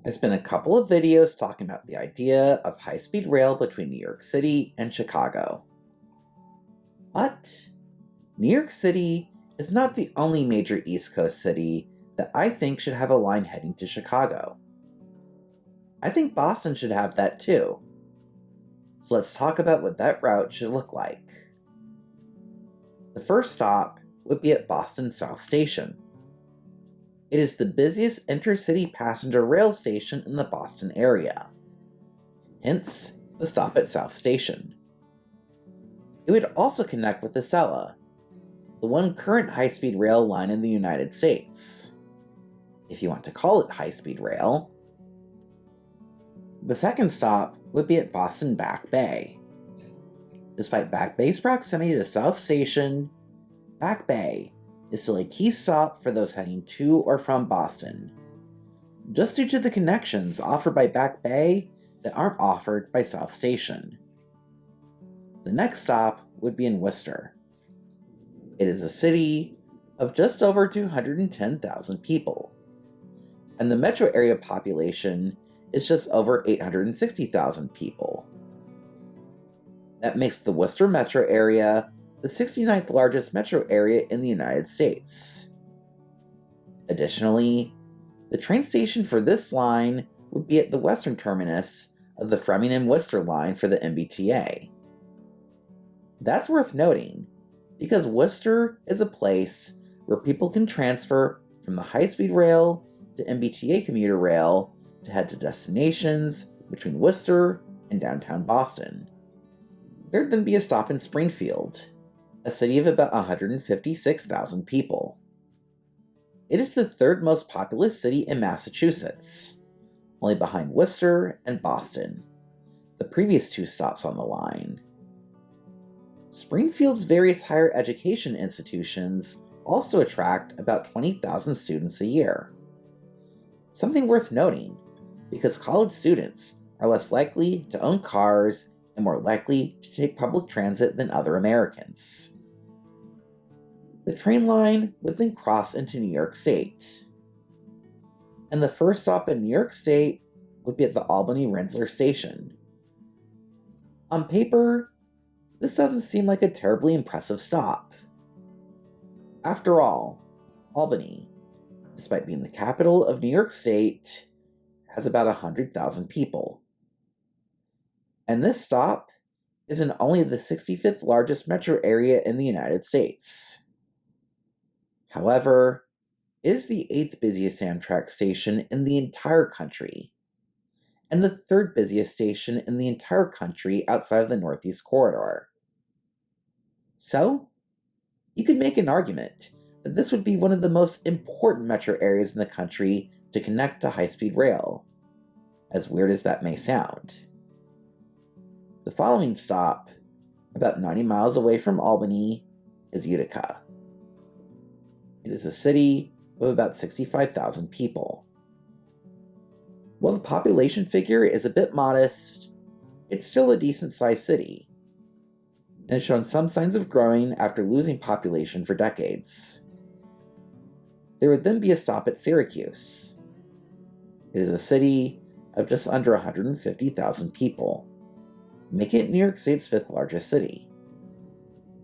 There's been a couple of videos talking about the idea of high-speed rail between New York City and Chicago. But New York City is not the only major East Coast city that I think should have a line heading to Chicago. I think Boston should have that too. So let's talk about what that route should look like. The first stop would be at Boston South Station. It is the busiest intercity passenger rail station in the Boston area. Hence, the stop at South Station. It would also connect with Acela, the one current high-speed rail line in the United States, if you want to call it high-speed rail. The second stop would be at Boston Back Bay. Despite Back Bay's proximity to South Station, Back Bay is still a key stop for those heading to or from Boston, just due to the connections offered by Back Bay that aren't offered by South Station. The next stop would be in Worcester. It is a city of just over 210,000 people, and the metro area population is just over 860,000 people. That makes the Worcester metro area the 69th largest metro area in the United States. Additionally, the train station for this line would be at the western terminus of the Framingham-Worcester line for the MBTA. That's worth noting, because Worcester is a place where people can transfer from the high-speed rail to MBTA commuter rail to head to destinations between Worcester and downtown Boston. There'd then be a stop in Springfield, a city of about 156,000 people. It is the third most populous city in Massachusetts, only behind Worcester and Boston, the previous two stops on the line. Springfield's various higher education institutions also attract about 20,000 students a year. Something worth noting, because college students are less likely to own cars and more likely to take public transit than other Americans. The train line would then cross into New York State. And the first stop in New York State would be at the Albany Rensselaer Station. On paper, this doesn't seem like a terribly impressive stop. After all, Albany, despite being the capital of New York State, has about 100,000 people. And this stop is in only the 65th largest metro area in the United States. However, it is the 8th busiest Amtrak station in the entire country, and the 3rd busiest station in the entire country outside of the Northeast Corridor. So, you could make an argument that this would be one of the most important metro areas in the country to connect to high-speed rail, as weird as that may sound. The following stop, about 90 miles away from Albany, is Utica. It is a city of about 65,000 people. While the population figure is a bit modest, it's still a decent-sized city, and has shown some signs of growing after losing population for decades. There would then be a stop at Syracuse. It is a city of just under 150,000 people, making it New York State's 5th largest city.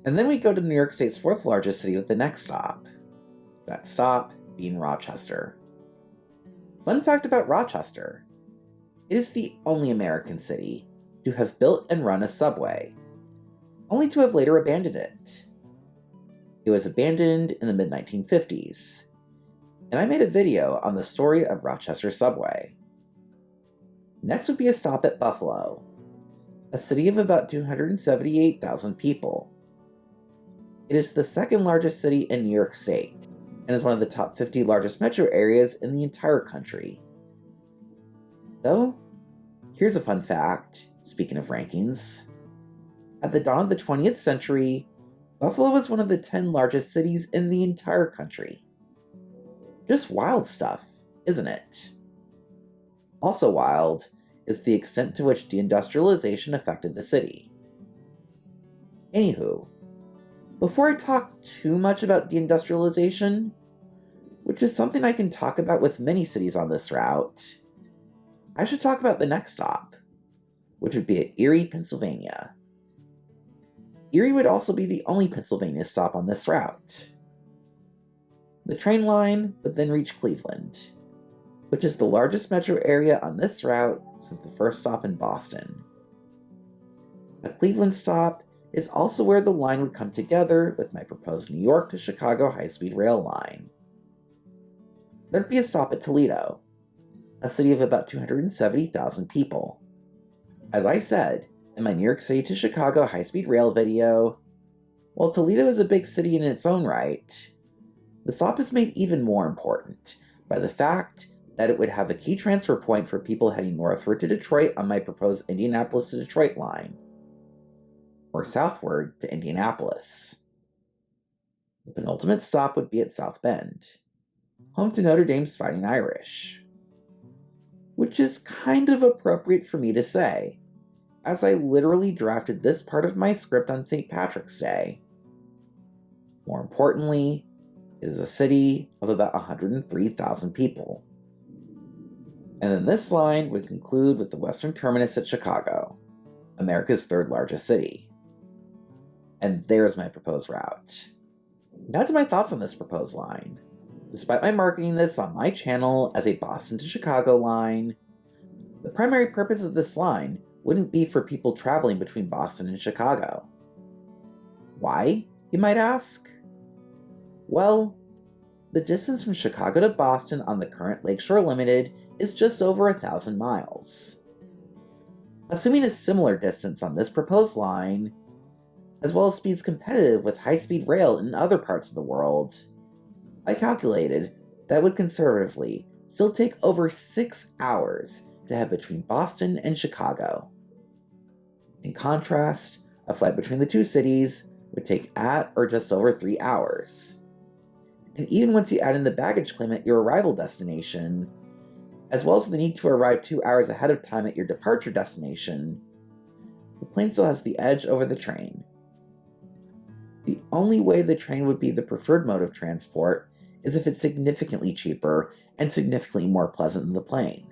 And then we go to New York State's 4th largest city with the next stop, that stop being Rochester. Fun fact about Rochester: it is the only American city to have built and run a subway, only to have later abandoned it. It was abandoned in the mid-1950s, and I made a video on the story of Rochester subway. Next would be a stop at Buffalo, a city of about 278,000 people. It is the 2nd largest city in New York State, and is one of the top 50 largest metro areas in the entire country. Though, here's a fun fact, speaking of rankings. At the dawn of the 20th century, Buffalo was one of the 10 largest cities in the entire country. Just wild stuff, isn't it? Also wild is the extent to which deindustrialization affected the city. Anywho, before I talk too much about deindustrialization, which is something I can talk about with many cities on this route, I should talk about the next stop, which would be at Erie, Pennsylvania. Erie would also be the only Pennsylvania stop on this route. The train line would then reach Cleveland, which is the largest metro area on this route since the first stop in Boston. A Cleveland stop is also where the line would come together with my proposed New York to Chicago high-speed rail line. There'd be a stop at Toledo, a city of about 270,000 people. As I said in my New York City to Chicago high-speed rail video, while Toledo is a big city in its own right, the stop is made even more important by the fact that it would have a key transfer point for people heading northward to Detroit on my proposed Indianapolis to Detroit line, or southward to Indianapolis. The penultimate stop would be at South Bend, home to Notre Dame's Fighting Irish, which is kind of appropriate for me to say, as I literally drafted this part of my script on St. Patrick's Day. More importantly, it is a city of about 103,000 people. And then this line would conclude with the western terminus at Chicago, America's third largest city. And there's my proposed route. Now to my thoughts on this proposed line. Despite my marketing this on my channel as a Boston to Chicago line, the primary purpose of this line wouldn't be for people traveling between Boston and Chicago. Why, you might ask? Well, the distance from Chicago to Boston on the current Lakeshore Limited is just over 1,000 miles. Assuming a similar distance on this proposed line, as well as speeds competitive with high-speed rail in other parts of the world, I calculated that would conservatively still take over 6 hours to head between Boston and Chicago. In contrast, a flight between the two cities would take at or just over 3 hours. And even once you add in the baggage claim at your arrival destination, as well as the need to arrive 2 hours ahead of time at your departure destination, the plane still has the edge over the train. The only way the train would be the preferred mode of transport is if it's significantly cheaper and significantly more pleasant than the plane.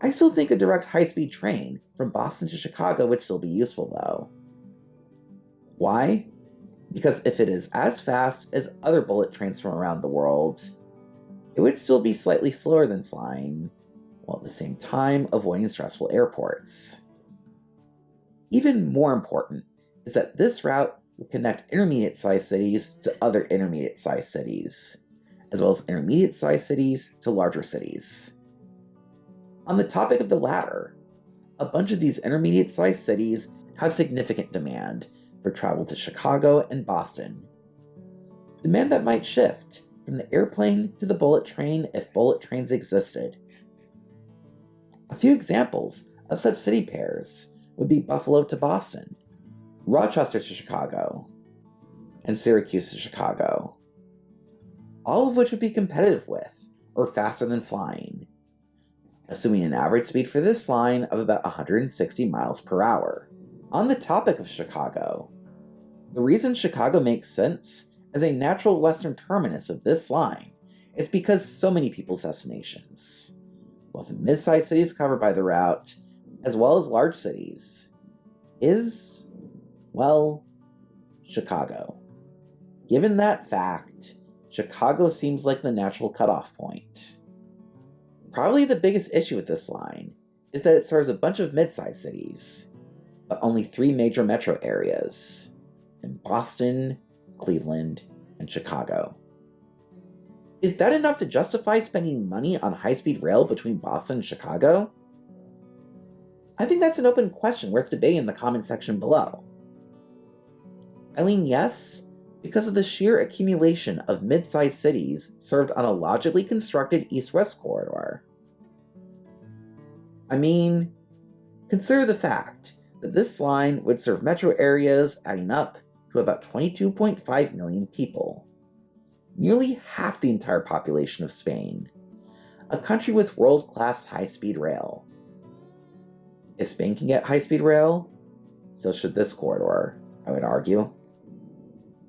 I still think a direct high-speed train from Boston to Chicago would still be useful, though. Why? Because if it is as fast as other bullet trains from around the world, it would still be slightly slower than flying, while at the same time avoiding stressful airports. Even more important is that this route will connect intermediate-sized cities to other intermediate-sized cities, as well as intermediate-sized cities to larger cities. On the topic of the latter, a bunch of these intermediate-sized cities have significant demand for travel to Chicago and Boston. Demand that might shift from the airplane to the bullet train if bullet trains existed. A few examples of such city pairs would be Buffalo to Boston, Rochester to Chicago, and Syracuse to Chicago, all of which would be competitive with, or faster than flying, assuming an average speed for this line of about 160 miles per hour. On the topic of Chicago, the reason Chicago makes sense as a natural western terminus of this line is because so many people's destinations, both in mid-sized cities covered by the route, as well as large cities, is, well, Chicago. Given that fact, Chicago seems like the natural cutoff point. Probably the biggest issue with this line is that it serves a bunch of mid-sized cities, but only 3 major metro areas, in Boston, Cleveland, and Chicago. Is that enough to justify spending money on high-speed rail between Boston and Chicago? I think that's an open question worth debating in the comment section below. I lean yes, because of the sheer accumulation of mid-sized cities served on a logically constructed east-west corridor. I mean, consider the fact that this line would serve metro areas adding up to about 22.5 million people, nearly half the entire population of Spain, a country with world-class high-speed rail. If Spain can get high-speed rail, so should this corridor, I would argue.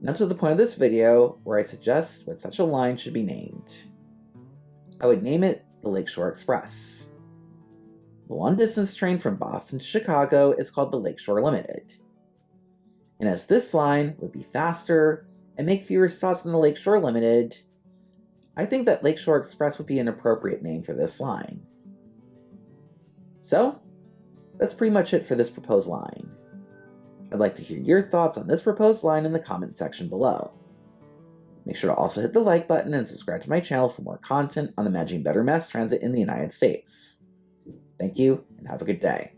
Now to the point of this video, where I suggest what such a line should be named. I would name it the Lakeshore Express. The long-distance train from Boston to Chicago is called the Lakeshore Limited. And as this line would be faster and make fewer stops than the Lakeshore Limited, I think that Lakeshore Express would be an appropriate name for this line. So, that's pretty much it for this proposed line. I'd like to hear your thoughts on this proposed line in the comment section below. Make sure to also hit the like button and subscribe to my channel for more content on imagining better mass transit in the United States. Thank you, and have a good day.